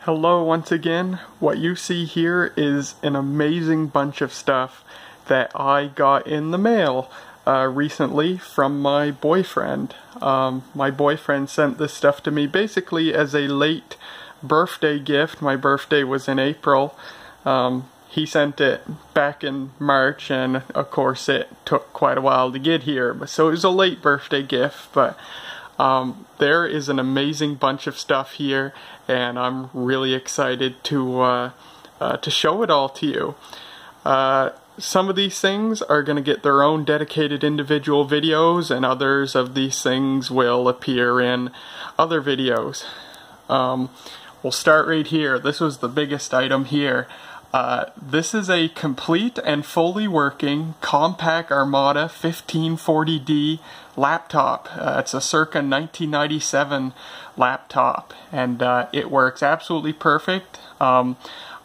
Hello once again. What you see here is an amazing bunch of stuff that I got in the mail recently from my boyfriend. My boyfriend sent this stuff to me basically as a late birthday gift. My birthday was in April. He sent it back in March, and of course it took quite a while to get here, so it was a late birthday gift, but there is an amazing bunch of stuff here, and I'm really excited to show it all to you. Some of these things are going to get their own dedicated individual videos, and others of these things will appear in other videos. We'll start right here. This was the biggest item here. This is a complete and fully working Compaq Armada 1540D laptop. It's a circa 1997 laptop, and it works absolutely perfect.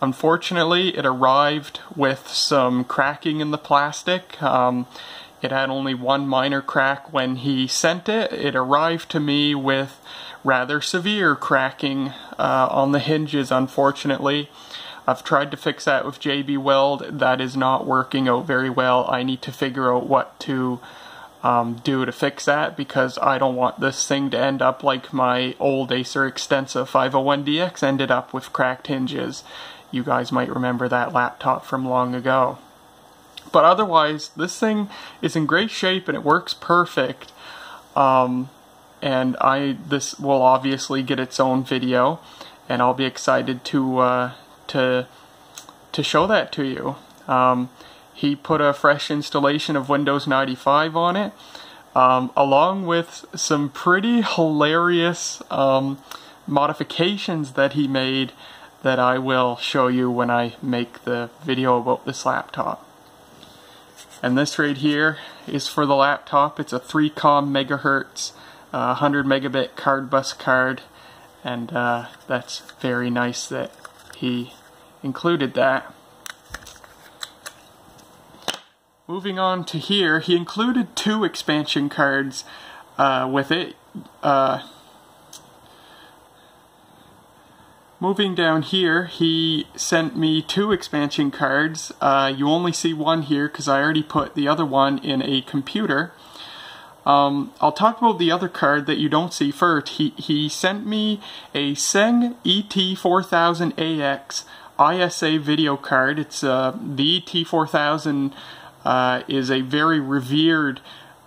Unfortunately, it arrived with some cracking in the plastic. It had only one minor crack when he sent it. It arrived to me with rather severe cracking on the hinges, unfortunately. I've tried to fix that with JB Weld. That is not working out very well. I need to figure out what to do to fix that, because I don't want this thing to end up like my old Acer Extensa 501DX ended up with cracked hinges. You guys might remember that laptop from long ago. But otherwise, this thing is in great shape and it works perfect. This will obviously get its own video, and I'll be excited to show that to you. He put a fresh installation of Windows 95 on it, along with some pretty hilarious modifications that he made that I will show you when I make the video about this laptop. And this right here is for the laptop. It's a 3Com megahertz 100 megabit card bus card, and that's very nice that he included that. Moving on to here, he included 2 expansion cards with it. Moving down here, he sent me 2 expansion cards. You only see one here because I already put the other one in a computer. I'll talk about the other card that you don't see first. He sent me a Seng ET4000AX ISA video card. It's the ET4000 is a very revered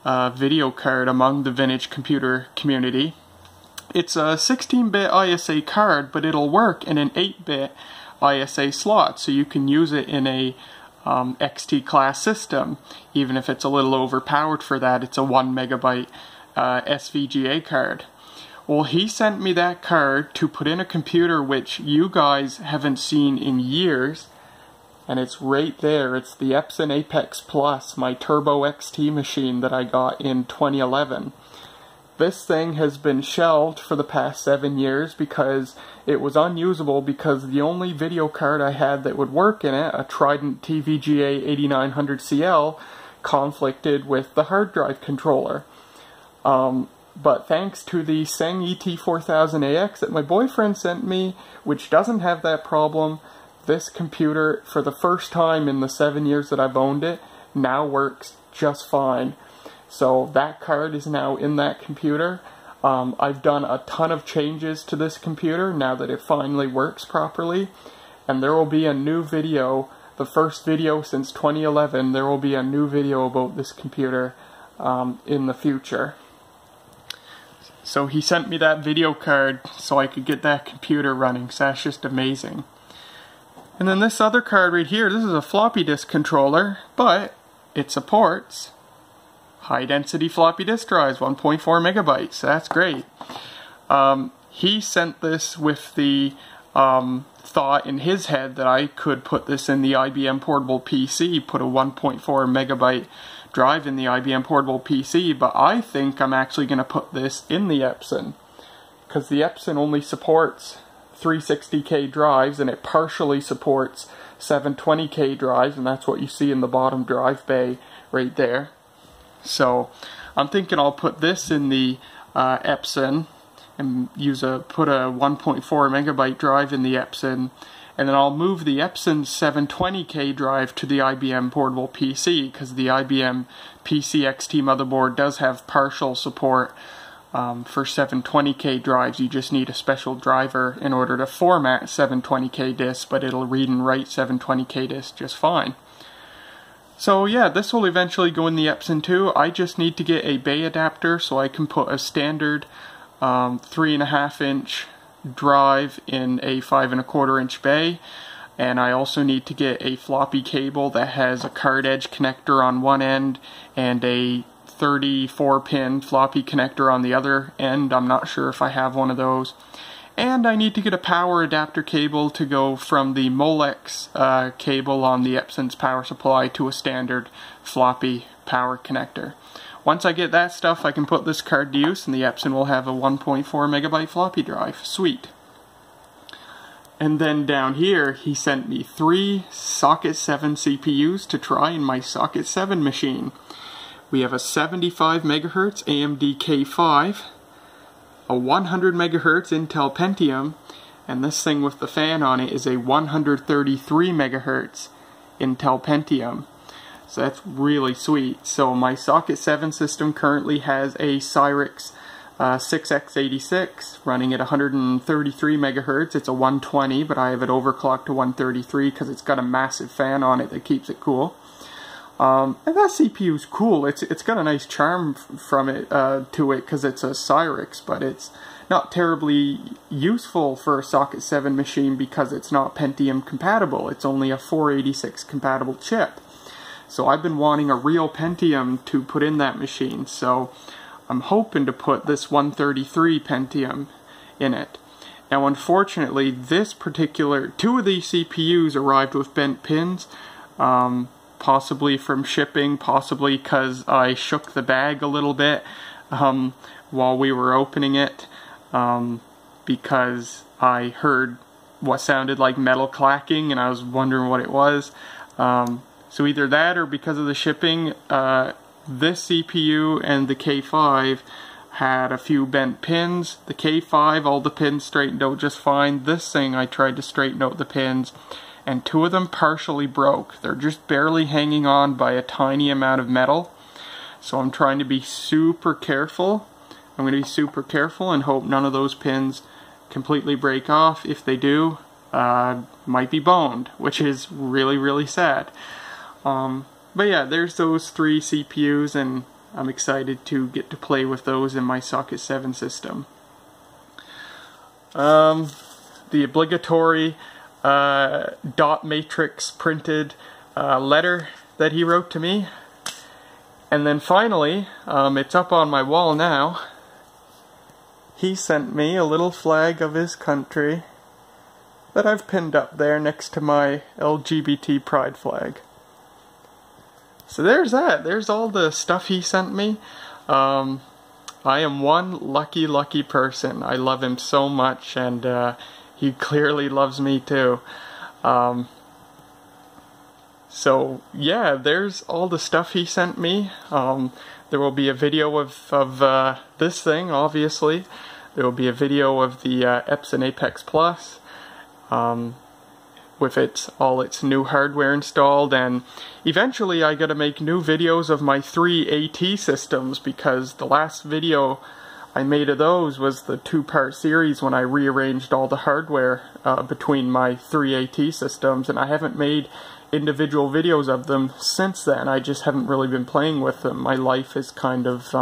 video card among the vintage computer community. It's a 16-bit ISA card, but it'll work in an 8-bit ISA slot, so you can use it in a XT class system, even if it's a little overpowered for that. It's a 1 megabyte SVGA card. Well, he sent me that card to put in a computer which you guys haven't seen in years, and it's right there. It's the Epson Apex Plus, my Turbo XT machine that I got in 2011. This thing has been shelved for the past 7 years because it was unusable, because the only video card I had that would work in it, a Trident TVGA 8900CL, conflicted with the hard drive controller. But thanks to the Seng ET4000AX that my boyfriend sent me, which doesn't have that problem, this computer, for the first time in the 7 years that I've owned it, now works just fine. So that card is now in that computer. I've done a ton of changes to this computer now that it finally works properly, and there will be a new video, the first video since 2011, there will be a new video about this computer in the future. So he sent me that video card so I could get that computer running, so that's just amazing. And then this other card right here, this is a floppy disk controller, but it supports high-density floppy disk drives, 1.4 megabytes. That's great. He sent this with the thought in his head that I could put this in the IBM Portable PC, put a 1.4 megabyte drive in the IBM Portable PC, but I think I'm actually going to put this in the Epson, because the Epson only supports 360K drives, and it partially supports 720K drives, and that's what you see in the bottom drive bay right there. So I'm thinking I'll put this in the Epson, and put a 1.4 megabyte drive in the Epson, and then I'll move the Epson 720K drive to the IBM portable PC, because the IBM PC XT motherboard does have partial support for 720K drives. You just need a special driver in order to format 720K disks, but it'll read and write 720K disks just fine. So yeah, this will eventually go in the Epson too. I just need to get a bay adapter so I can put a standard 3.5 inch drive in a 5.25 inch bay, and I also need to get a floppy cable that has a card edge connector on one end and a 34 pin floppy connector on the other end. I'm not sure if I have one of those. And I need to get a power adapter cable to go from the Molex cable on the Epson's power supply to a standard floppy power connector. Once I get that stuff, I can put this card to use, and the Epson will have a 1.4 megabyte floppy drive. Sweet. And then down here, he sent me 3 Socket 7 CPUs to try in my Socket 7 machine. We have a 75 megahertz AMD K5, a 100 megahertz Intel Pentium, and this thing with the fan on it is a 133 megahertz Intel Pentium. So that's really sweet. So my Socket 7 system currently has a Cyrix 6X86 running at 133 megahertz. It's a 120, but I have it overclocked to 133 because it's got a massive fan on it that keeps it cool. And that CPU is cool. It's got a nice charm from it to it because it's a Cyrix, but it's not terribly useful for a Socket 7 machine because it's not Pentium compatible. It's only a 486 compatible chip. So I've been wanting a real Pentium to put in that machine, so I'm hoping to put this 133 Pentium in it. Now unfortunately, this particular, 2 of these CPUs arrived with bent pins, possibly from shipping, possibly because I shook the bag a little bit while we were opening it, because I heard what sounded like metal clacking and I was wondering what it was. So either that or because of the shipping, this CPU and the K5 had a few bent pins. The K5, all the pins straightened out just fine. This thing, I tried to straighten out the pins, and 2 of them partially broke. They're just barely hanging on by a tiny amount of metal. So I'm trying to be super careful. I'm going to be super careful and hope none of those pins completely break off. If they do, might be boned, which is really, really sad. But yeah, there's those 3 CPUs, and I'm excited to get to play with those in my Socket 7 system. The obligatory dot matrix printed letter that he wrote to me. And then finally, it's up on my wall now. He sent me a little flag of his country that I've pinned up there next to my LGBT pride flag. So there's that. There's all the stuff he sent me. I am one lucky person. I love him so much, and he clearly loves me too. So yeah, there's all the stuff he sent me. There will be a video of this thing, obviously. There will be a video of the Epson Apex Plus. With all its new hardware installed, and eventually I gotta make new videos of my 3 AT systems, because the last video I made of those was the 2-part series when I rearranged all the hardware between my 3 AT systems, and I haven't made individual videos of them since then. I just haven't really been playing with them. My life is kind of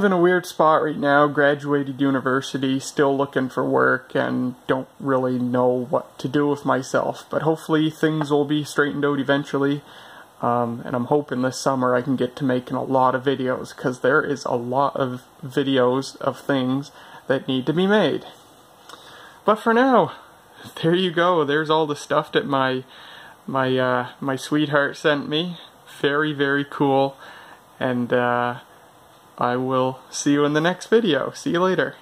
in a weird spot right now. Graduated university, still looking for work, and don't really know what to do with myself. But hopefully things will be straightened out eventually. And I'm hoping this summer I can get to making a lot of videos, because there is a lot of videos of things that need to be made. But for now, there you go. There's all the stuff that my sweetheart sent me. Very, very cool. And I will see you in the next video. See you later.